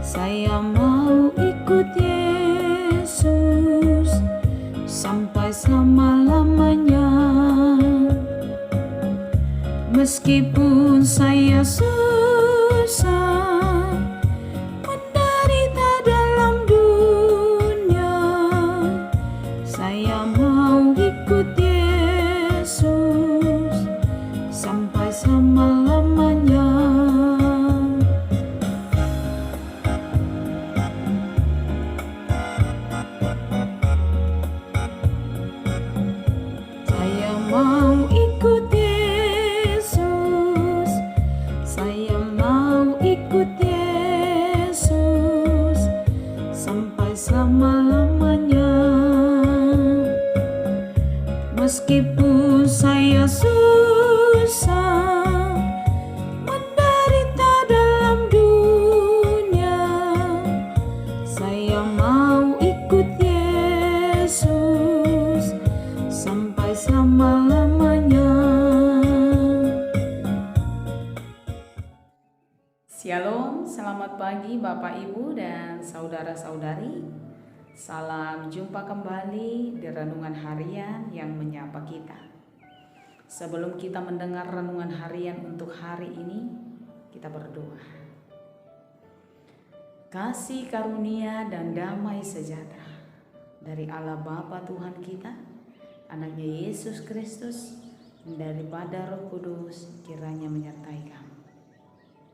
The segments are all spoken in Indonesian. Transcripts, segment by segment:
Saya mau ikut Yesus sampai selama-lamanya. Meskipun saya susah menderita dalam dunia, saya mau ikut Yesus sampai selama-lamanya. Saya mau ikut Yesus, saya mau ikut Yesus sampai selama-lamanya. Meskipun saya susah menderita dalam dunia, saya mau ikut Yesus sampai selama-lamanya. Shalom, selamat pagi Bapak Ibu dan saudara-saudari. Salam jumpa kembali di Renungan Harian yang menyapa kita. Sebelum kita mendengar renungan harian untuk hari ini, kita berdoa. Kasih karunia dan damai sejahtera dari Allah Bapa Tuhan kita, Anaknya Yesus Kristus, daripada Roh Kudus kiranya menyertai kamu.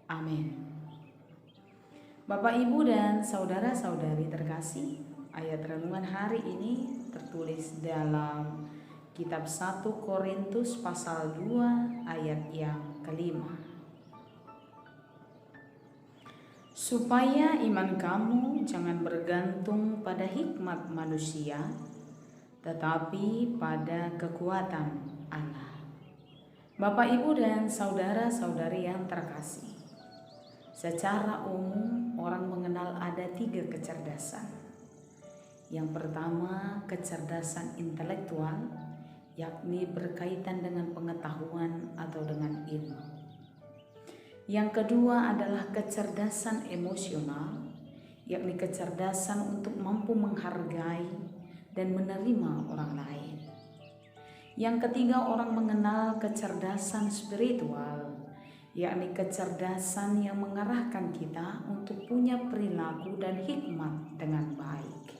Amin. Bapak, Ibu, dan saudara-saudari terkasih, ayat renungan hari ini tertulis dalam kitab 1 Korintus pasal 2 ayat yang kelima. Supaya iman kamu jangan bergantung pada hikmat manusia, tetapi pada kekuatan Allah. Bapak, Ibu, dan saudara-saudari yang terkasih, secara umum orang mengenal ada 3 kecerdasan. Yang pertama, kecerdasan intelektual, yakni berkaitan dengan pengetahuan atau dengan ilmu. Yang kedua adalah kecerdasan emosional, yakni kecerdasan untuk mampu menghargai dan menerima orang lain. Yang ketiga, orang mengenal kecerdasan spiritual, yakni kecerdasan yang mengarahkan kita untuk punya perilaku dan hikmat dengan baik.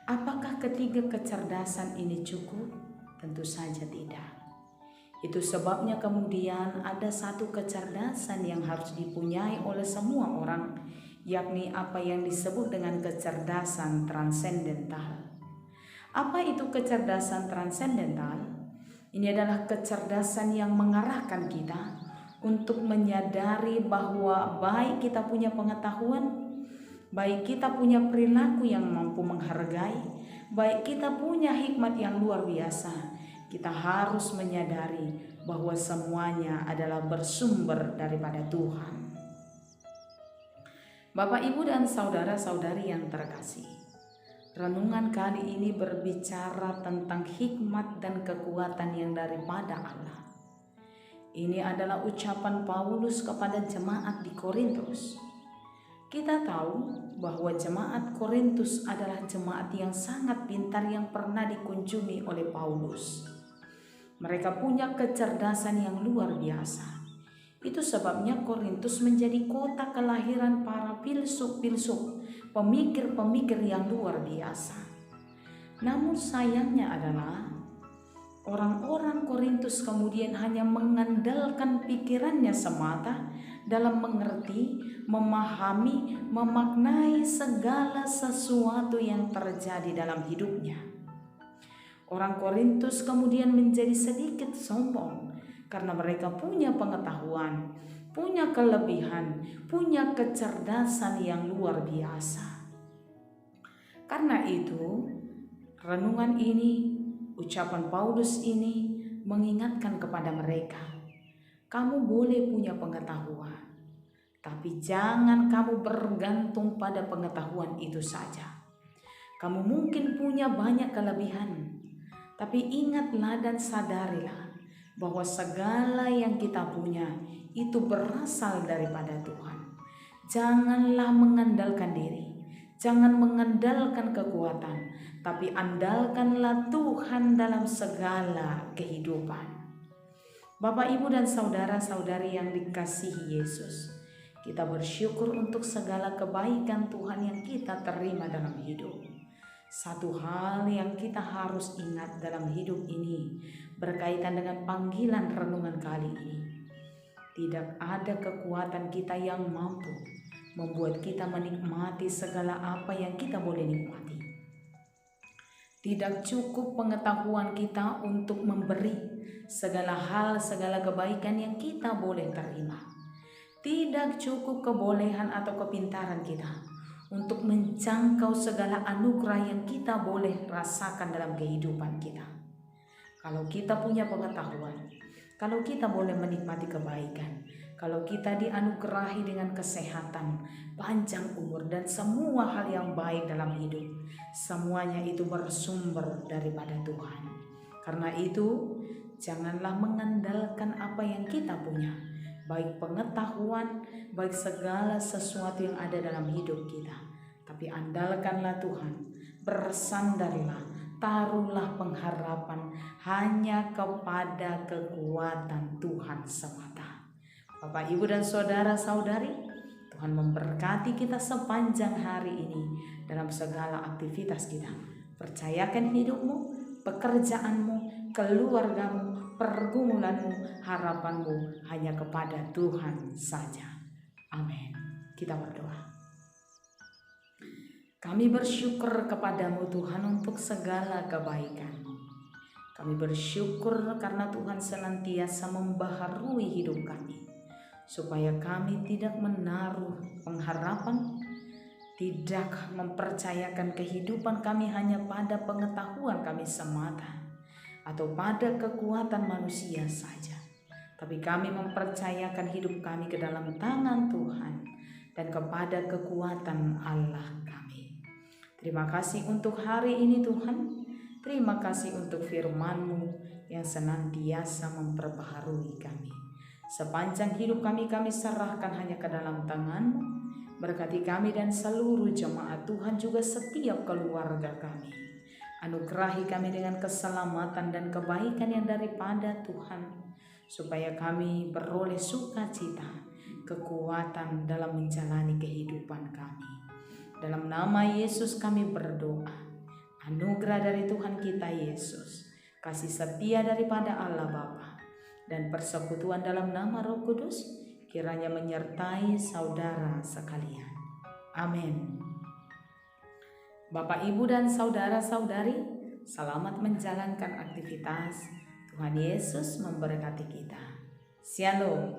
Apakah ketiga kecerdasan ini cukup? Tentu saja tidak. Itu sebabnya kemudian ada satu kecerdasan yang harus dipunyai oleh semua orang, yakni apa yang disebut dengan kecerdasan transendental. Apa itu kecerdasan transendental? Ini adalah kecerdasan yang mengarahkan kita untuk menyadari bahwa baik kita punya pengetahuan, baik kita punya perilaku yang mampu menghargai, baik kita punya hikmat yang luar biasa, kita harus menyadari bahwa semuanya adalah bersumber daripada Tuhan. Bapak, Ibu, dan saudara-saudari yang terkasih, renungan kali ini berbicara tentang hikmat dan kekuatan yang daripada Allah. Ini adalah ucapan Paulus kepada jemaat di Korintus. Kita tahu bahwa jemaat Korintus adalah jemaat yang sangat pintar yang pernah dikunjungi oleh Paulus. Mereka punya kecerdasan yang luar biasa. Itu sebabnya Korintus menjadi kota kelahiran para filsuf-filsuf, pemikir-pemikir yang luar biasa. Namun sayangnya adalah orang-orang Korintus kemudian hanya mengandalkan pikirannya semata dalam mengerti, memahami, memaknai segala sesuatu yang terjadi dalam hidupnya. Orang Korintus kemudian menjadi sedikit sombong karena mereka punya pengetahuan, punya kelebihan, punya kecerdasan yang luar biasa. Karena itu, renungan ini, ucapan Paulus ini mengingatkan kepada mereka, kamu boleh punya pengetahuan, tapi jangan kamu bergantung pada pengetahuan itu saja. Kamu mungkin punya banyak kelebihan, tapi ingatlah dan sadarilah bahwa segala yang kita punya itu berasal daripada Tuhan. Janganlah mengandalkan diri, jangan mengandalkan kekuatan, tapi andalkanlah Tuhan dalam segala kehidupan. Bapak, Ibu, dan saudara-saudari yang dikasihi Yesus, kita bersyukur untuk segala kebaikan Tuhan yang kita terima dalam hidup. Satu hal yang kita harus ingat dalam hidup ini berkaitan dengan panggilan renungan kali ini. Tidak ada kekuatan kita yang mampu membuat kita menikmati segala apa yang kita boleh nikmati. Tidak cukup pengetahuan kita untuk memberi segala hal, segala kebaikan yang kita boleh terima. Tidak cukup kebolehan atau kepintaran kita untuk menjangkau segala anugerah yang kita boleh rasakan dalam kehidupan kita. Kalau kita punya pengetahuan, kalau kita boleh menikmati kebaikan, kalau kita dianugerahi dengan kesehatan, panjang umur, dan semua hal yang baik dalam hidup, semuanya itu bersumber daripada Tuhan. Karena itu, janganlah mengandalkan apa yang kita punya, baik pengetahuan, baik segala sesuatu yang ada dalam hidup kita. Tapi andalkanlah Tuhan, bersandarlah, taruhlah pengharapan hanya kepada kekuatan Tuhan semata. Bapak, Ibu, dan saudara-saudari, Tuhan memberkati kita sepanjang hari ini dalam segala aktivitas kita. Percayakan hidupmu, pekerjaanmu, keluargamu, pergumulanmu, harapanmu hanya kepada Tuhan saja. Amin. Kita berdoa. Kami bersyukur kepadamu Tuhan untuk segala kebaikan-Mu. Kami bersyukur karena Tuhan senantiasa membaharui hidup kami, supaya kami tidak menaruh pengharapan, tidak mempercayakan kehidupan kami hanya pada pengetahuan kami semata, atau pada kekuatan manusia saja. Tapi kami mempercayakan hidup kami ke dalam tangan Tuhan dan kepada kekuatan Allah kami. Terima kasih untuk hari ini Tuhan. Terima kasih untuk firman-Mu yang senantiasa memperbaharui kami. Sepanjang hidup kami serahkan hanya ke dalam tangan-Mu. Berkati kami dan seluruh jemaat Tuhan, juga setiap keluarga kami. Anugerahi kami dengan keselamatan dan kebaikan yang daripada Tuhan, supaya kami beroleh sukacita, kekuatan dalam menjalani kehidupan kami. Dalam nama Yesus kami berdoa. Anugerah dari Tuhan kita Yesus, kasih setia daripada Allah Bapa, dan persekutuan dalam nama Roh Kudus kiranya menyertai saudara sekalian. Amin. Bapak, Ibu, dan saudara-saudari, selamat menjalankan aktivitas. Tuhan Yesus memberkati kita. Shalom.